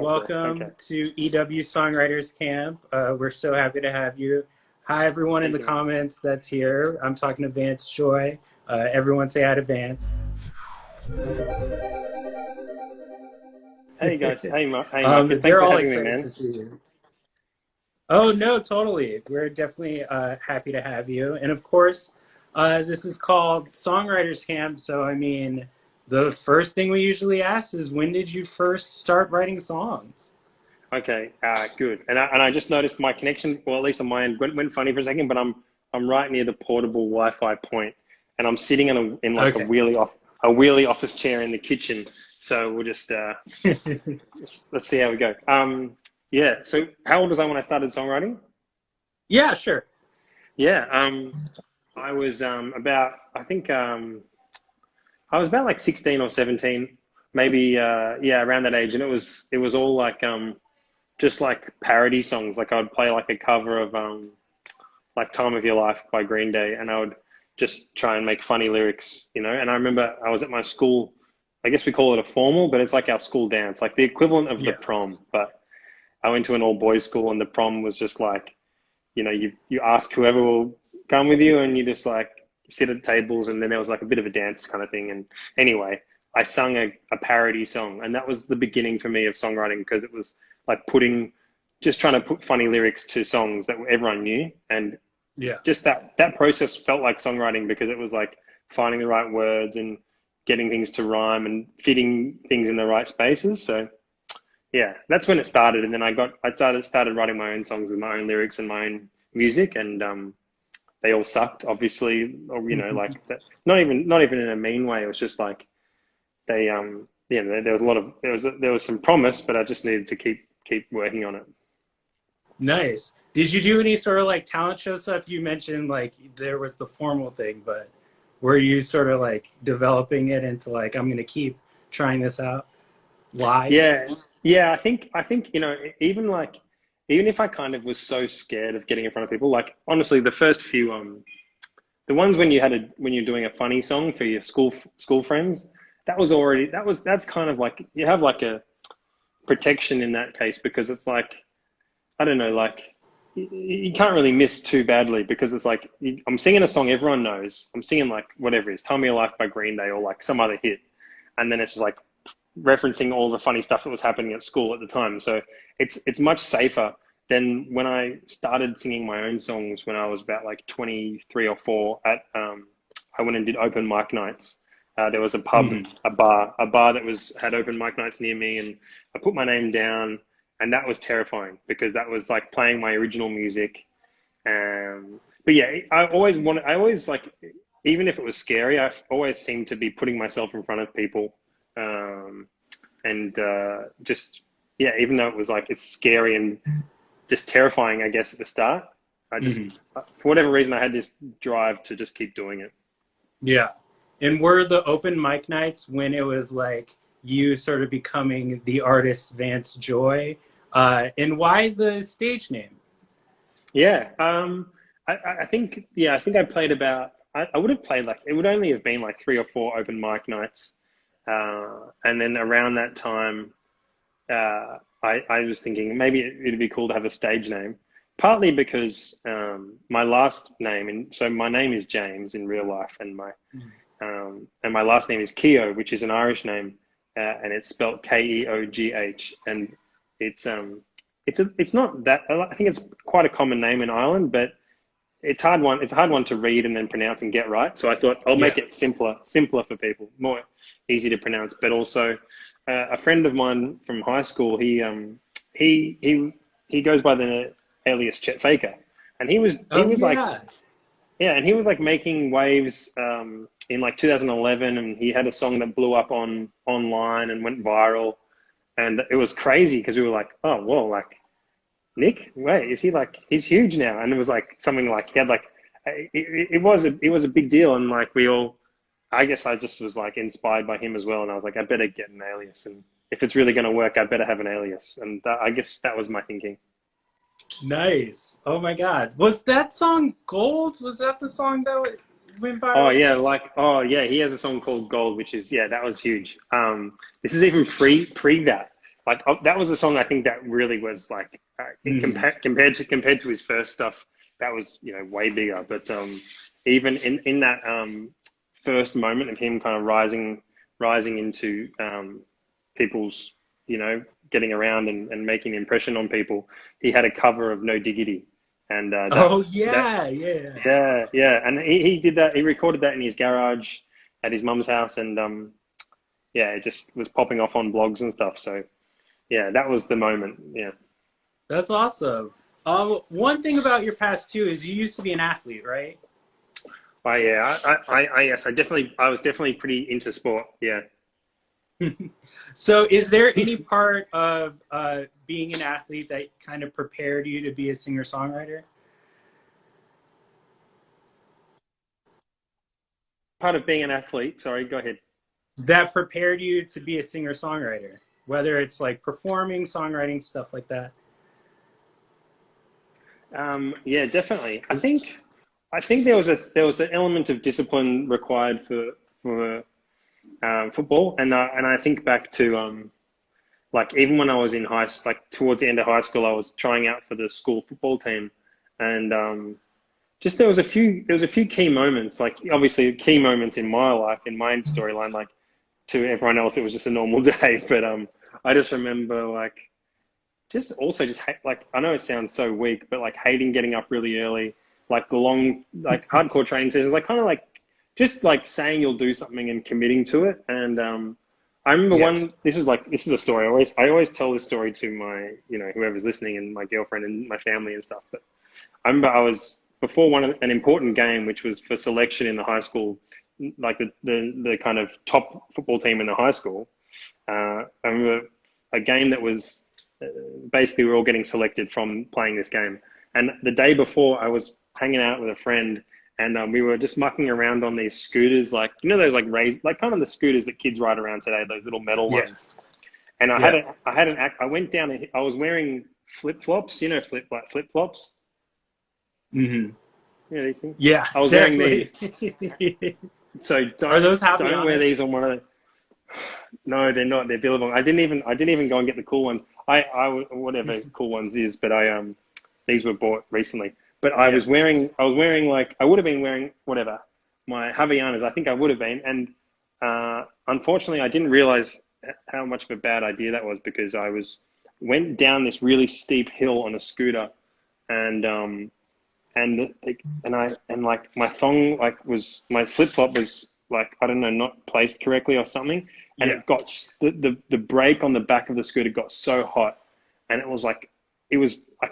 welcome Okay. to EW Songwriters Camp. We're so happy to have you. Hi, everyone in Thank the you. comments that's here. I'm talking to Vance Joy. Everyone say hi to Vance. Hey guys. Hey Marcus. Thanks They're for all having me, excited man. to see you. Oh, no, totally. We're definitely happy to have you. And of course, this is called Songwriters Camp. So, I mean, the first thing we usually ask is, when did you first start writing songs? Okay. Good. And I just noticed my connection, or at least on my end, went funny for a second. But I'm right near the portable Wi-Fi point, and I'm sitting in like Okay. a wheelie office chair in the kitchen. So we'll just let's see how we go. Yeah. So how old was I when I started songwriting? Yeah, sure. Yeah. I was about I think I was about like 16 or 17, maybe yeah, around that age, and it was all like just like parody songs. Like I'd play like a cover of like "Time of Your Life" by Green Day, and I would just try and make funny lyrics, you know. And I remember I was at my school. I guess we call it a formal, but it's like our school dance, like the equivalent of the Yeah. prom. But I went to an all boys school, and the prom was just like, you know, you ask whoever will come with you, and you just like sit at tables, and then there was like a bit of a dance kind of thing. And anyway, I sung a parody song, and that was the beginning for me of songwriting, because it was like just trying to put funny lyrics to songs that everyone knew. And Yeah. just that process felt like songwriting, because it was like finding the right words and getting things to rhyme and fitting things in the right spaces. So yeah, that's when it started. And then I started writing my own songs with my own lyrics and my own music, and they all sucked, obviously, or you know, like that. Not even in a mean way. It was just like they yeah, there was a lot of there was some promise, but I just needed to keep working on it. Nice. Did you do any sort of like talent show stuff? You mentioned like there was the formal thing, but were you sort of like developing it into like, I'm going to keep trying this out live? Yeah, yeah. I think even if I kind of was so scared of getting in front of people, like honestly, the first few the ones when you're doing a funny song for your school friends, that's kind of like you have like a protection in that case, because it's like, I don't know, like you can't really miss too badly, because it's like I'm singing a song everyone knows. I'm singing like whatever it is, "Time of Your Life" by Green Day, or like some other hit, and then it's just like referencing all the funny stuff that was happening at school at the time. So it's much safer than when I started singing my own songs when I was about like 23 or 4 at I went and did open mic nights. There was a pub, Hmm. a bar that had open mic nights near me, and I put my name down, and that was terrifying, because that was like playing my original music. But yeah, I always like, even if it was scary, I always seemed to be putting myself in front of people. Um, and just, yeah, even though it was like, it's scary and just terrifying, I guess, at the start, I Hmm. just, for whatever reason, I had this drive to just keep doing it. Yeah. And were the open mic nights when it was like you sort of becoming the artist Vance Joy? And why the stage name? Yeah. I think I played I would have played like, it would only have been like 3 or 4 open mic nights. And then around that time, I was thinking maybe it'd be cool to have a stage name, partly because my last name, and so my name is James in real life, and my last name is Keogh, which is an Irish name, and it's spelled Keogh, and it's it's not that, I think it's quite a common name in Ireland, but it's a hard one to read and then pronounce and get right. So I thought I'll make Yeah. it simpler for people, more easy to pronounce. But also, a friend of mine from high school, he goes by the alias Chet Faker, and he Oh, was like, yeah. yeah, and he was like making waves in like 2011, and he had a song that blew up online and went viral, and it was crazy, because we were like, oh, whoa, like Nick, wait, is he like, he's huge now? And it was like something like he had like it was a big deal, and like we all, I guess I just was like inspired by him as well, and I was like, I better get an alias, and if it's really going to work, I better have an alias, and I guess that was my thinking. Nice. Oh my God. Was that song Gold? Was that the song that went Oh viral? yeah, like, oh yeah, he has a song called Gold, which is, yeah, that was huge. This is even pre that. like that was a song I think that really was like Hmm. compared to his first stuff, that was, you know, way bigger. But even in that first moment of him kind of rising into people's, you know, getting around and making an impression on people, he had a cover of No Diggity, and Oh that yeah, yeah. yeah, and he did that. He recorded that in his garage at his mum's house, and yeah, it just was popping off on blogs and stuff. So yeah, that was the moment. Yeah. That's awesome. One thing about your past too is you used to be an athlete, right? Yeah, yes, I was definitely pretty into sport. Yeah. So, is there any part of being an athlete that kind of prepared you to be a singer songwriter? Part of being an athlete. Sorry, go ahead. That prepared you to be a singer songwriter, whether it's like performing, songwriting, stuff like that. Yeah, definitely. I think there was an element of discipline required for football, and I think back to like even when I was in like towards the end of high school, I was trying out for the school football team, and just there was a few key moments, like obviously key moments in my life, in my storyline. Like to everyone else, it was just a normal day, but I just remember like just also just hate, like I know it sounds so weak, but like hating getting up really early, like the long like hardcore training sessions, like kind of like just like saying you'll do something and committing to it. And I remember Yeah. one. This is a story. I always tell this story to my, you know, whoever's listening, and my girlfriend and my family and stuff. But I remember I was before an important game, which was for selection in the high school, like the kind of top football team in the high school. I remember a game that was basically we're all getting selected from playing this game. And the day before, I was hanging out with a friend, and we were just mucking around on these scooters, like you know those like raised, like kind of the scooters that kids ride around today, those little metal Yeah. ones. And Yeah. I had an act. I went down. I was wearing flip flops, you know, flip flops. Hmm. You know these things. Yeah, I was wearing definitely. these. So Are those happy don't wear honest? these on one of the. No, they're not. They're Billabong. I didn't even go and get the cool ones. Whatever cool ones is, but these were bought recently. But Yeah. I was wearing like, I would have been wearing whatever, my Havaianas, I think I would have been. And unfortunately, I didn't realize how much of a bad idea that was, because went down this really steep hill on a scooter, and and like my thong like was my flip flop was like, I don't know, not placed correctly or something, and Yeah. it got the brake on the back of the scooter got so hot, and it was like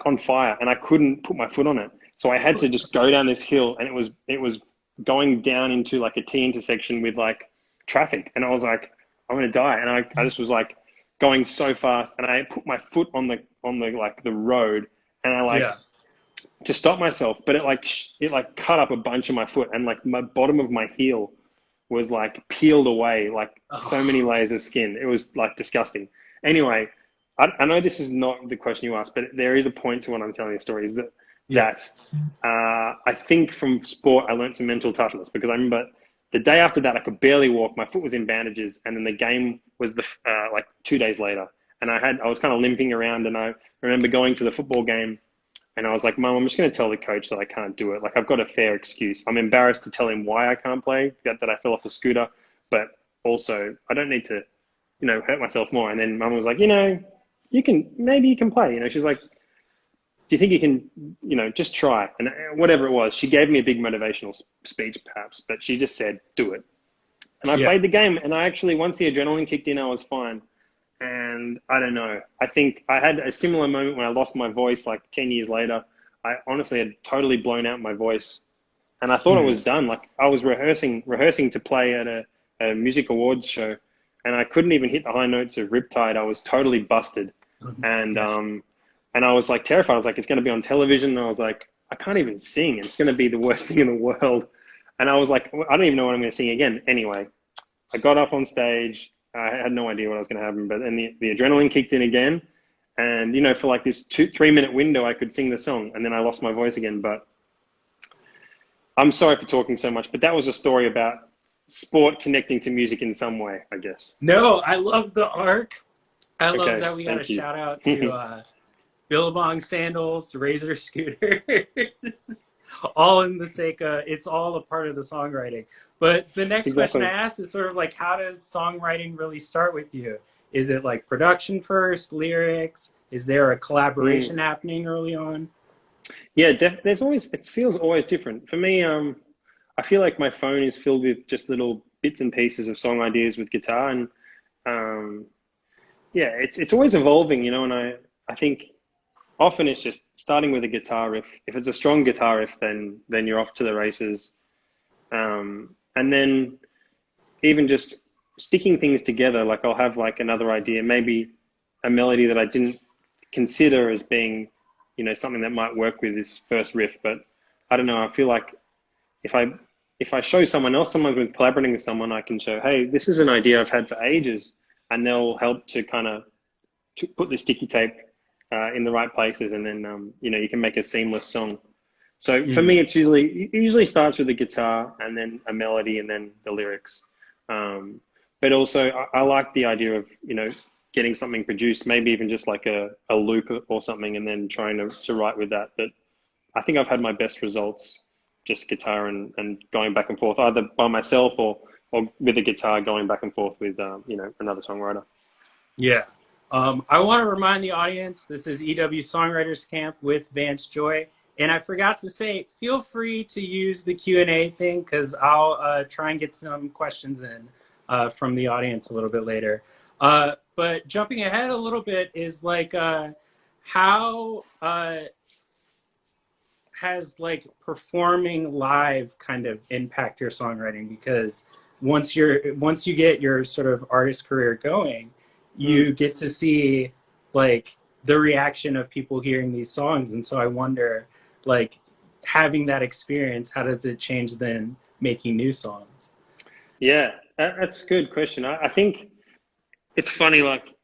on fire, and I couldn't put my foot on it, so I had to just go down this hill, and it was going down into like a T intersection with like traffic, and I was like, I'm gonna die, and I just was like going so fast, and I put my foot on the like the road, and I Yeah. like to stop myself, but it like cut up a bunch of my foot, and like my bottom of my heel was like peeled away, like so Oh, many layers of skin. It was like disgusting. Anyway, I know this is not the question you asked, but there is a point to what I'm telling the story. Is yeah. that I think from sport I learned some mental toughness, because I remember the day after that I could barely walk. My foot was in bandages, and then the game was the like 2 days later, and I was kind of limping around, and I remember going to the football game, and I was like, Mum, I'm just going to tell the coach that I can't do it. Like, I've got a fair excuse. I'm embarrassed to tell him why I can't play, that I fell off a scooter, but also I don't need to, you know, hurt myself more. And then Mum was like, you know, maybe you can play. You know, she's like, do you think you can, you know, just try? And whatever it was, she gave me a big motivational speech, perhaps, but she just said, do it. And I Yeah. played the game, and I actually, once the adrenaline kicked in, I was fine. And I don't know. I think I had a similar moment when I lost my voice like 10 years later. I honestly had totally blown out my voice, and I thought it was Mhm. done. Like I was rehearsing to play at a music awards show, and I couldn't even hit the high notes of Riptide. I was totally busted. And Yeah. and I was like terrified. I was like, it's going to be on television. And I was like, I can't even sing. It's going to be the worst thing in the world. And I was like, I don't even know what I'm going to sing again. Anyway, I got up on stage. I had no idea what was going to happen, but then the adrenaline kicked in again. And, you know, for like this 3 minute window, I could sing the song, and then I lost my voice again. But I'm sorry for talking so much, but that was a story about sport connecting to music in some way, I guess. No, I love the arc. I love Okay, that we got a thank you. shout out to Billabong sandals, Razor scooters, all in the sake of it's all a part of the songwriting. But the next question I Exactly. asked is sort of like, how does songwriting really start with you? Is it like production first, lyrics? Is there a Mm. collaboration happening early on? Yeah, there's always it feels always different for me. I feel like my phone is filled with just little bits and pieces of song ideas with guitar, and um, yeah, it's always evolving, you know. And I think often it's just starting with a guitar riff. If it's a strong guitar riff, then you're off to the races. And then even just sticking things together, like I'll have like another idea, maybe a melody that I didn't consider as being, you know, something that might work with this first riff. But I don't know. I feel like if I if I show someone else, someone with collaborating with someone, I can show, hey, this is an idea I've had for ages, and they'll help to kind of to put the sticky tape in the right places, and then you know, you can make a seamless song. So for me, Mm, it usually starts with the guitar and then a melody and then the lyrics. Um, but also, I like the idea of, you know, getting something produced, maybe even just like a loop or something, and then trying to write with that. But I think I've had my best results just guitar and going back and forth, either by myself or with a guitar going back and forth with you know, another songwriter. yeah. I want to remind the audience this is EW Songwriters Camp with Vance Joy. And I forgot to say, feel free to use the Q&A thing because I'll try and get some questions in from the audience a little bit later. But jumping ahead a little bit is like how has like performing live kind of impact your songwriting? Because once you get your sort of artist career going, Mm. you get to see like the reaction of people hearing these songs, and so I wonder, like, having that experience, how does it change then making new songs? Yeah, that's a good question. I think it's funny, like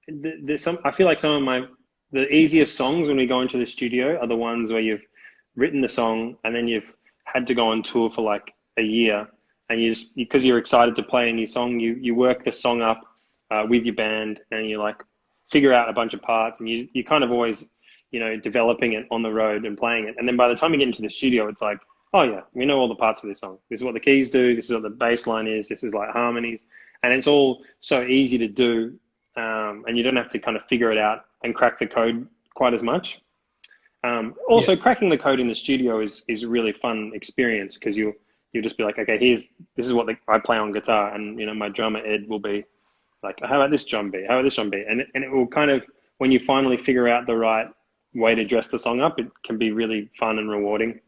there's some. I feel like some of the easiest songs when we go into the studio are the ones where you've written the song and then you've had to go on tour for like a year, and you just because you're excited to play a new song, you work the song up with your band, and you like figure out a bunch of parts, and you kind of always, you know, developing it on the road and playing it, and then by the time you get into the studio, it's like, oh yeah, we know all the parts of this song. This is what the keys do. This is what the bass line is. This is like harmonies, and it's all so easy to do, and you don't have to kind of figure it out and crack the code quite as much. Yeah, Also, cracking the code in the studio is a really fun experience because you'll just be like, okay, this is what I play on guitar, and you know, my drummer Ed will be like, how about this drum beat? How about this drum beat? And it will kind of, when you finally figure out the right way to dress the song up, it can be really fun and rewarding.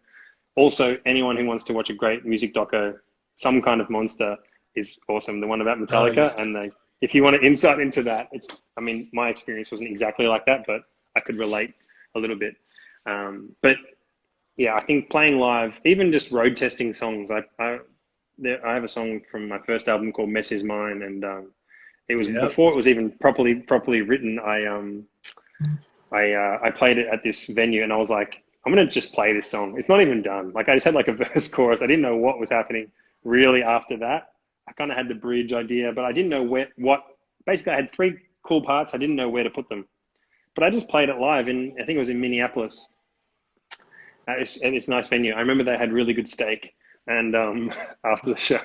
Also, anyone who wants to watch a great music doco, Some Kind of Monster is awesome. The one about oh Metallica, yeah, and if you want an insight into that, I mean, my experience wasn't exactly like that, but I could relate a little bit. But yeah, I think playing live, even just road testing songs. I have a song from my first album called "Mess Is Mine," and it was yep. before it was even properly written. I played it at this venue, and I was like, I'm gonna just play this song. It's not even done. Like I just had like a verse chorus. I didn't know what was happening really after that. I kind of had the bridge idea, but I didn't know where what. Basically, I had three cool parts. I didn't know where to put them, but I just played it live in, I think it was in Minneapolis at this nice venue. I remember they had really good steak and after the show,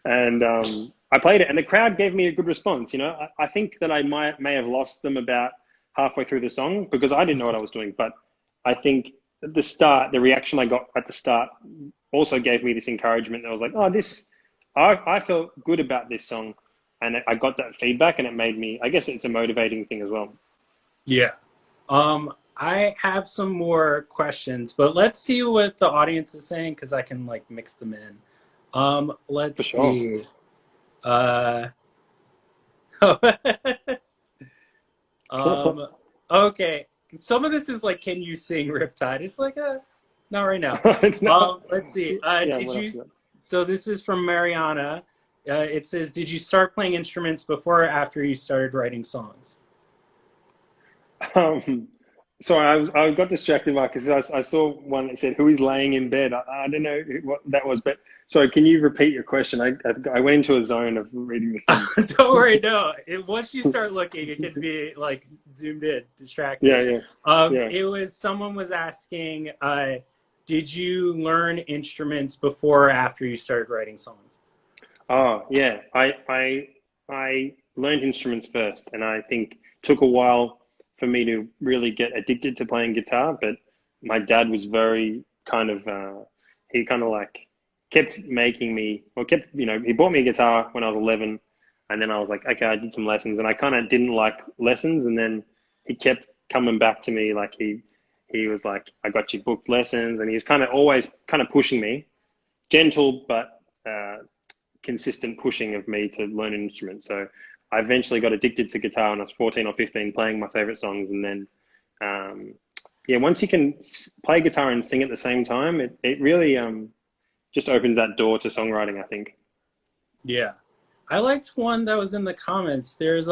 and I played it, and the crowd gave me a good response. You know, I think that I may have lost them about halfway through the song because I didn't know what I was doing, but I think at the start, the reaction I got at the start also gave me this encouragement. I was like, oh, I felt good about this song, and I got that feedback, and it made me. I guess it's a motivating thing as well. Yeah. I have some more questions, but let's see what the audience is saying because I can like mix them in. Let's For sure. see. Uh, um, okay. Some of this is like, can you sing Riptide? It's like, not right now. No. Let's see. Yeah, Did what else you? you So this is from Mariana. It says, did you start playing instruments before or after you started writing songs? got? Sorry, I got distracted, Marcus. I saw one that said, "Who is laying in bed?" I don't know what that was, but sorry. Can you repeat your question? I went into a zone of reading the thing. Don't worry, no. Once you start looking, it can be like zoomed in, Yeah, distracting. yeah, yeah. It was someone was asking, did you learn instruments before or after you started writing songs? Oh, yeah. I learned instruments first, and I think took a while for me to really get addicted to playing guitar. But my dad was very kind of he kind of like kept making me, or kept, he bought me a guitar when I was 11, and then I was like, okay, I did some lessons, and I kind of didn't like lessons, and then he kept coming back to me, like he was like, I got you booked lessons, and he was kind of always kind of pushing me, gentle but consistent pushing of me to learn an instrument. So I eventually got addicted to guitar when I was 14 or 15, playing my favorite songs. And then, yeah, once you can play guitar and sing at the same time, it really just opens that door to songwriting, I think. Yeah. I liked one that was in the comments. There's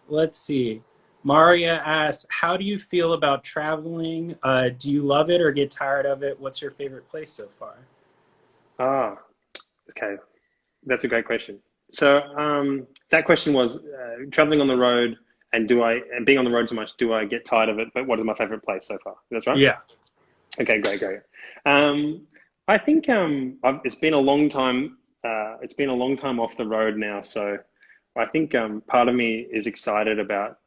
let's see. Maria asks, how do you feel about traveling? Do you love it or get tired of it? What's your favorite place so far? Ah, okay. That's a great question. So that question was traveling on the road, and being on the road so much, do I get tired of it? But what is my favorite place so far? That's right. Yeah. Okay, great, great. I think it's been a long time. It's been a long time off the road now, so I think part of me is excited about.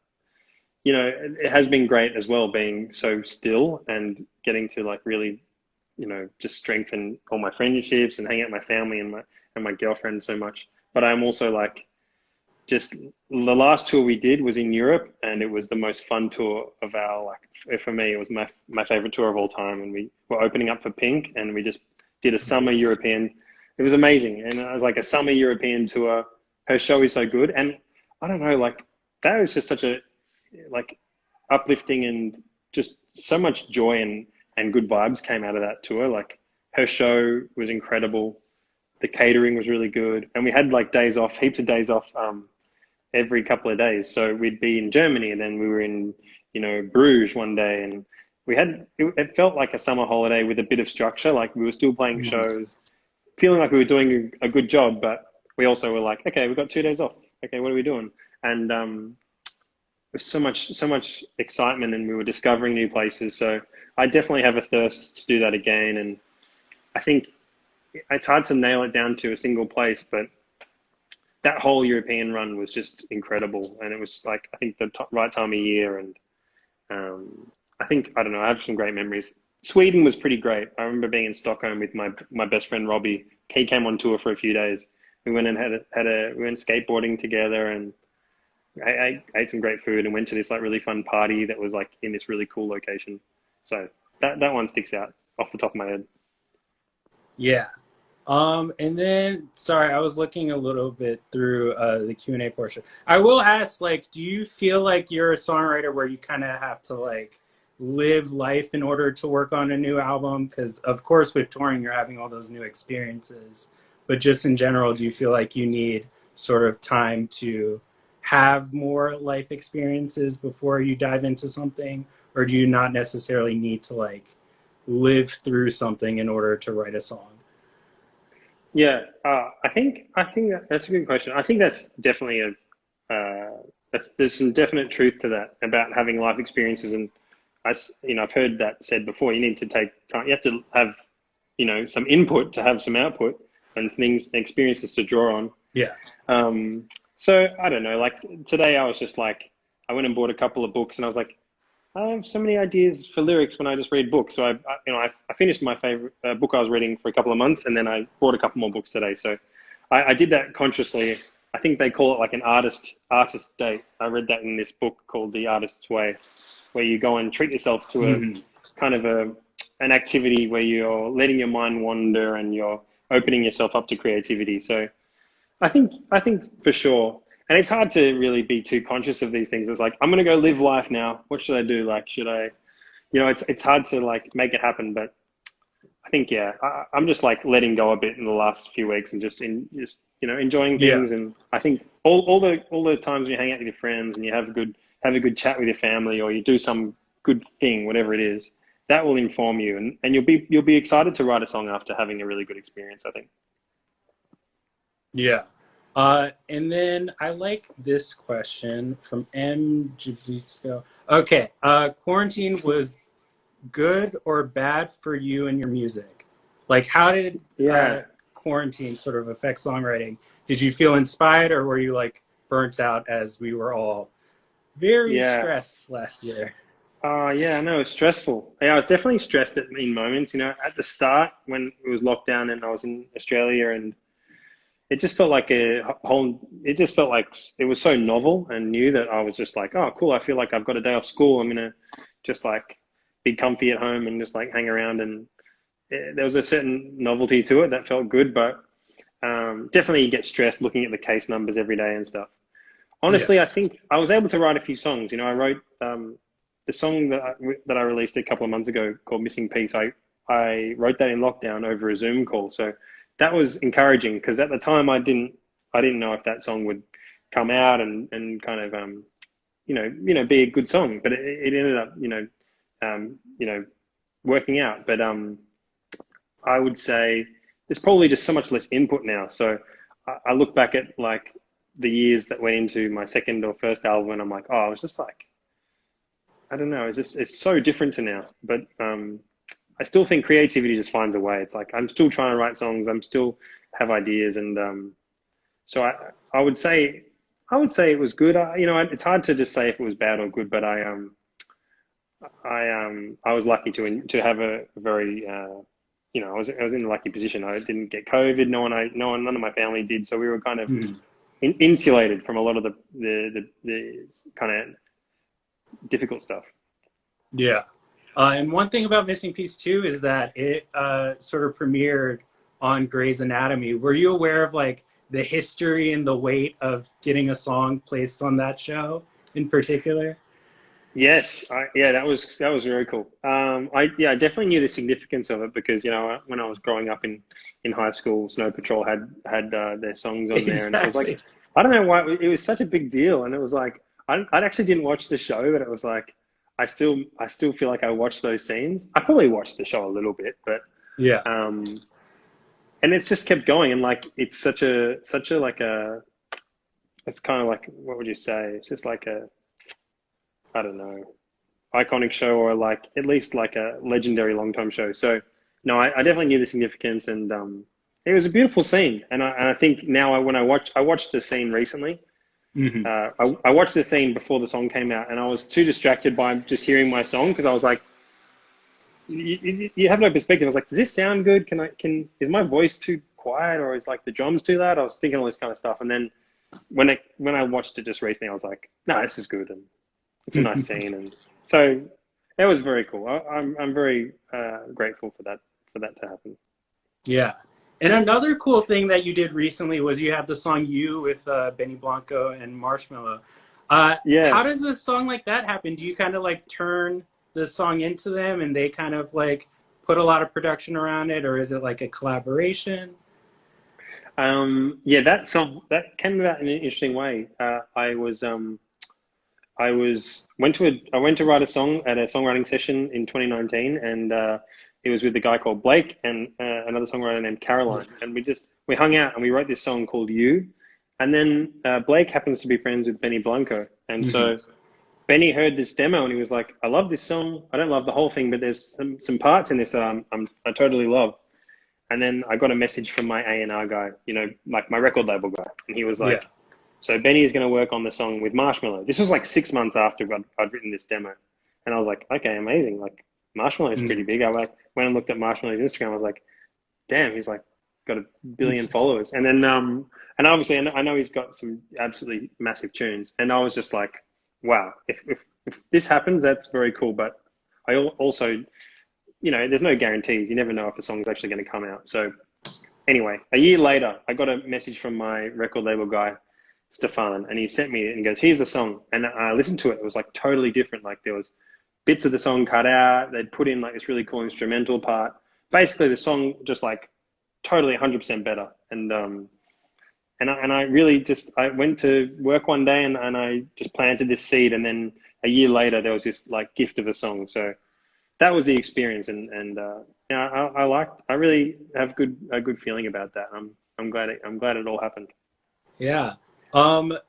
It has been great as well, being so still and getting to like really, just strengthen all my friendships and hang out with my family and my girlfriend so much. But I'm also like, just the last tour we did was in Europe, and it was the most fun tour of our, like, for me it was my favorite tour of all time, and we were opening up for Pink, and we just did a summer European. It was amazing, and it was like a summer European tour. Her show is so good, and I don't know, like that was just such a like uplifting, and just so much joy and good vibes came out of that tour. Like her show was incredible, the catering was really good, and we had like days off, heaps of days off, every couple of days. So we'd be in Germany, and then we were in, Bruges one day, and it felt like a summer holiday with a bit of structure. Like we were still playing Mhm. shows, feeling like we were doing a good job, but we also were like, okay, we've got 2 days off. Okay, what are we doing? And there's so much excitement, and we were discovering new places. So I definitely have a thirst to do that again. And I think it's hard to nail it down to a single place, but that whole European run was just incredible, and it was like, I think the right time of year, and I think, I don't know, I have some great memories. Sweden was pretty great. I remember being in Stockholm with my best friend Robbie. He came on tour for a few days. We went and we went skateboarding together, and I ate some great food, and went to this like really fun party that was like in this really cool location. So that one sticks out off the top of my head. Yeah. And then, sorry, I was looking a little bit through the Q&A portion. I will ask, like, do you feel like you're a songwriter where you kind of have to like live life in order to work on a new album? Because of course, with touring, you're having all those new experiences. But just in general, do you feel like you need sort of time to have more life experiences before you dive into something, or do you not necessarily need to like live through something in order to write a song? Yeah, I think that's a good question. I think that's definitely there's some definite truth to that about having life experiences, and I've heard that said before. You need to take time. You have to have, some input to have some output, and things, experiences to draw on. Yeah. So I don't know. Like today, I was just like, I went and bought a couple of books, and I was like, I have so many ideas for lyrics when I just read books. So I finished my favorite book I was reading for a couple of months, and then I bought a couple more books today. So I did that consciously. I think they call it like an artist date. I read that in this book called The Artist's Way, where you go and treat yourself to a Mhm. kind of an activity where you're letting your mind wander, and you're opening yourself up to creativity. So I think for sure. And it's hard to really be too conscious of these things. It's like, I'm gonna go live life now. What should I do? Like, should I, it's hard to like make it happen. But I think, yeah, I'm just like letting go a bit in the last few weeks, and just enjoying Yeah. things. And I think all the times when you hang out with your friends, and you have a good chat with your family, or you do some good thing, whatever it is, that will inform you, and you'll be excited to write a song after having a really good experience, I think. Yeah. And then I like this question from M. Jabisco. Okay. Quarantine was good or bad for you and your music? Like, how did Yeah, quarantine sort of affect songwriting? Did you feel inspired, or were you like burnt out as we were all very yeah. stressed last year? Yeah, no, it's stressful. Yeah, I was definitely stressed in moments, at the start when it was lockdown and I was in Australia, and it just felt like it just felt like it was so novel and new that I was just like, oh, cool. I feel like I've got a day off school. I'm going to just like be comfy at home and just like hang around. And there was a certain novelty to it that felt good, but definitely you get stressed looking at the case numbers every day and stuff. Yeah. Honestly, I think I was able to write a few songs. I wrote the song that I released a couple of months ago called "Missing Piece." I wrote that in lockdown over a Zoom call, so that was encouraging because at the time I didn't know if that song would come out and kind of be a good song, but it ended up working out. But I would say there's probably just so much less input now. So I look back at like the years that went into my second or first album, and I'm like, oh, I was just like, I don't know, it's so different to now. But I still think creativity just finds a way. It's like I'm still trying to write songs. I'm still have ideas, and so I would say it was good. It's hard to just say if it was bad or good, but I was lucky to have a very I was in a lucky position. I didn't get COVID. None of my family did, so we were kind of Mhm. insulated from a lot of the kind of difficult stuff. Yeah. And one thing about Missing Piece too is that it sort of premiered on Grey's Anatomy. Were you aware of like the history and the weight of getting a song placed on that show in particular? Yes, yeah, that was very cool. I definitely knew the significance of it because when I was growing up in high school, Snow Patrol had their songs on there, and it was like Exactly. I don't know why it was such a big deal, and it was like I actually didn't watch the show, but it was like I still feel like I watched those scenes. I probably watched the show a little bit, but Yeah. um, and it's just kept going, and like it's such a like a it's kind of like what would you say? It's just like a I don't know iconic show or like at least like a legendary long time show. So no, I definitely knew the significance and it was a beautiful scene. And I think now when I watched the scene recently. Hmm. I watched the scene before the song came out, and I was too distracted by just hearing my song because I was like, you have no perspective. I was like, does this sound good? Is my voice too quiet or is like the drums too loud? I was thinking all this kind of stuff, and then when I watched it just recently, I was like, no, this is good, and it's a nice scene, and so that was very cool. I'm very grateful for that to happen. Yeah. And another cool thing that you did recently was you had the song "You" with Benny Blanco and Marshmello. How Yeah. does a song like that happen? Do you kind of like turn the song into them and they kind of like put a lot of production around it, or is it like a collaboration? Yeah, that song that came about in an interesting way. I went to write a song at a songwriting session in 2019, and it was with a guy called Blake and another songwriter named Yeah. Caroline, and we hung out and we wrote this song called "You," and then Blake happens to be friends with Benny Blanco, and Hmm. so Benny heard this demo and he was like, "I love this song. I don't love the whole thing, but there's some parts in this that I totally love." And then I got a message from my A&R guy, like my record label guy, and he was Yeah. like, so Benny is going to work on the song with Marshmello. This was like 6 months after I'd written this demo. And I was like, okay, amazing. Like Marshmello is pretty Hmm. big. I like went and looked at Marshmello's Instagram. I was like, damn, he's like got a billion followers. And then, and obviously I know he's got some absolutely massive tunes. And I was just like, wow, if this happens, that's very cool. But I also, there's no guarantees. You never know if a song's actually going to come out. So anyway, a year later, I got a message from my record label guy, Stefan, and he sent me it and he goes, "Here's the song." And I listened to it. It was like totally different. Like there was bits of the song cut out. They'd put in like this really cool instrumental part. Basically, the song just like totally 100% better. And I really just I went to work one day and I just planted this seed. And then a year later there was this like gift of a song. So that was the experience, and yeah, I really have a good feeling about that. I'm glad it all happened. Yeah.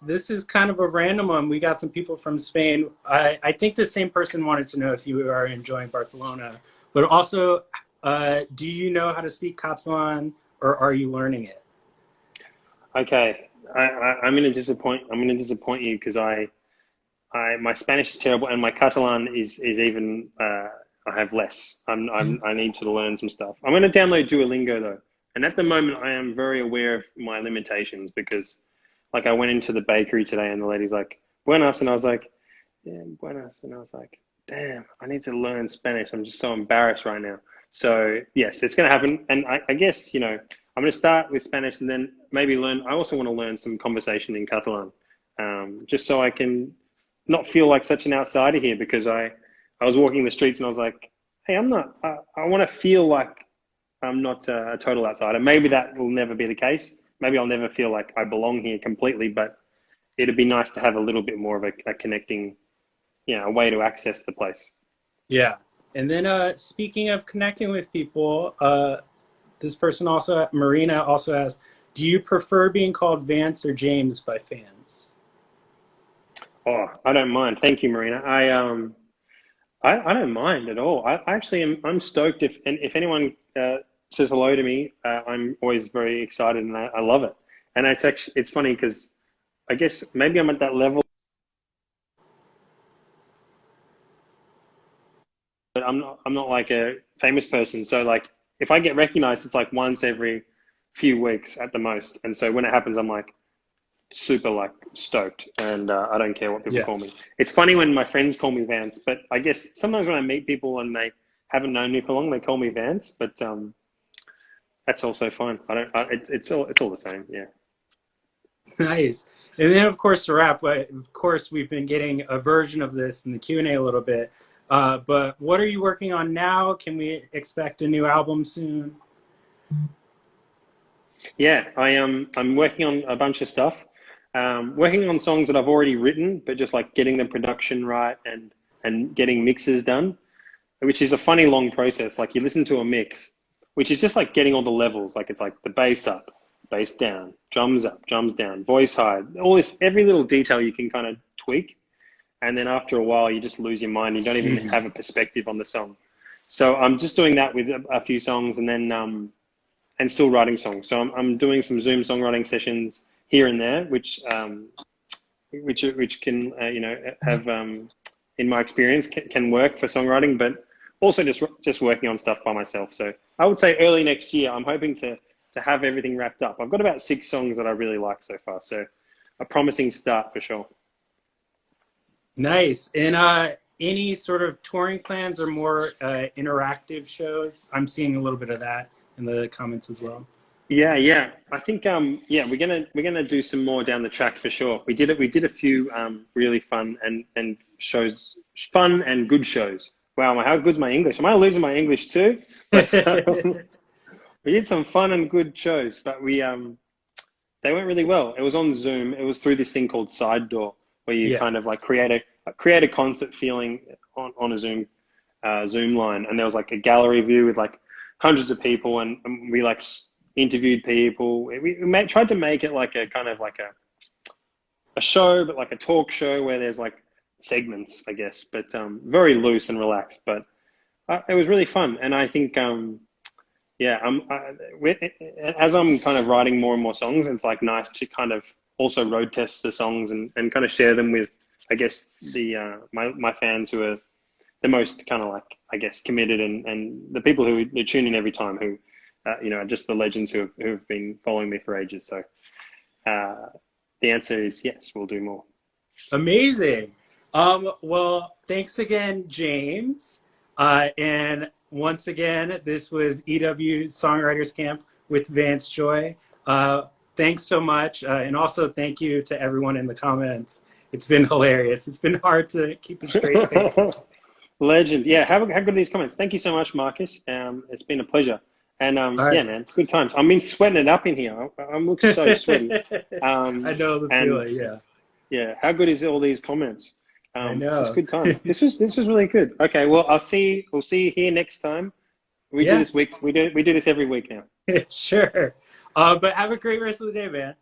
This is kind of a random one. We got some people from Spain. I think the same person wanted to know if you are enjoying Barcelona, but also, do you know how to speak Catalan or are you learning it? Okay, I'm gonna disappoint. I'm gonna disappoint you because my Spanish is terrible and my Catalan is even I have less. I need to learn some stuff. I'm gonna download Duolingo though, and at the moment I am very aware of my limitations because, like, I went into the bakery today and the lady's like "buenas" and I was like, "Yeah, buenas," and I was like, "Damn, I need to learn Spanish. I'm just so embarrassed right now." So yes, it's gonna happen, and I guess I'm gonna start with Spanish and then maybe learn. I also want to learn some conversation in Catalan, just so I can not feel like such an outsider here because I was walking the streets and I was like, hey, I'm not. I want to feel like I'm not a total outsider. Maybe that will never be the case. Maybe I'll never feel like I belong here completely. But it'd be nice to have a little bit more of a connecting, a way to access the place. Yeah. And then speaking of connecting with people, this person also, Marina, also asks, do you prefer being called Vance or James by fans? Oh, I don't mind. Thank you, Marina. I don't mind at all. I actually am. I'm stoked if anyone says hello to me. I'm always very excited and I love it. And it's funny because I guess maybe I'm at that level. But I'm not like a famous person. So like if I get recognized, it's like once every few weeks at the most. And so when it happens, I'm like super like stoked, and I don't care what people Yeah. call me. It's funny when my friends call me Vance, but I guess sometimes when I meet people and they haven't known me for long, they call me Vance. But that's also fine. I don't. It's all the same. Yeah. Nice. And then, of course, to wrap, of course, we've been getting a version of this in the Q&A a little bit. But what are you working on now? Can we expect a new album soon? Yeah, I'm working on a bunch of stuff. Working on songs that I've already written, but just like getting the production right and getting mixes done, which is a funny long process. Like you listen to a mix, which is just like getting all the levels. Like it's like the bass up, bass down, drums up, drums down, voice high, all this, every little detail you can kind of tweak. And then after a while, you just lose your mind. You don't even have a perspective on the song. So I'm just doing that with a few songs, and then and still writing songs. So I'm doing some Zoom songwriting sessions here and there, which can have in my experience can work for songwriting, but also just working on stuff by myself. So I would say early next year, I'm hoping to have everything wrapped up. I've got about 6 songs that I really like so far, so a promising start for sure. Nice. And any sort of touring plans or more interactive shows? I'm seeing a little bit of that in the comments as well. Yeah, yeah. I think yeah, we're gonna do some more down the track for sure. We did a few really fun and shows, fun and good shows. Wow, how good's my English? Am I losing my English too? But we did some fun and good shows, but we they went really well. It was on Zoom. It was through this thing called Side Door, where you Yeah. kind of like create a concert feeling on a Zoom line, and there was like a gallery view with like hundreds of people, and we like interviewed people. We tried to make it like a kind of like a show, but like a talk show where there's like segments, I guess, but very loose and relaxed. But it was really fun, and I think yeah, as I'm kind of writing more and more songs, it's like nice to kind of also road test the songs and kind of share them with, I guess, the my fans who are the most kind of like, I guess, committed and the people who tune in every time who are just the legends who've been following me for ages. So the answer is yes, we'll do more. Amazing. Well, thanks again, James. And once again, this was EW's Songwriters Camp with Vance Joy. Thanks so much. And also thank you to everyone in the comments. It's been hilarious. It's been hard to keep a straight face. Legend. Yeah, how good are these comments? Thank you so much, Marcus. It's been a pleasure. And All yeah, right. man, good times. I mean, sweating it up in here. I'm look so sweaty. I know the And feeling, yeah. yeah, how good is all these comments? I Just know. good times. This was really good. Okay, well, we'll see you here next time. We do Yeah, this week. We do this every week now. sure. But have a great rest of the day, man.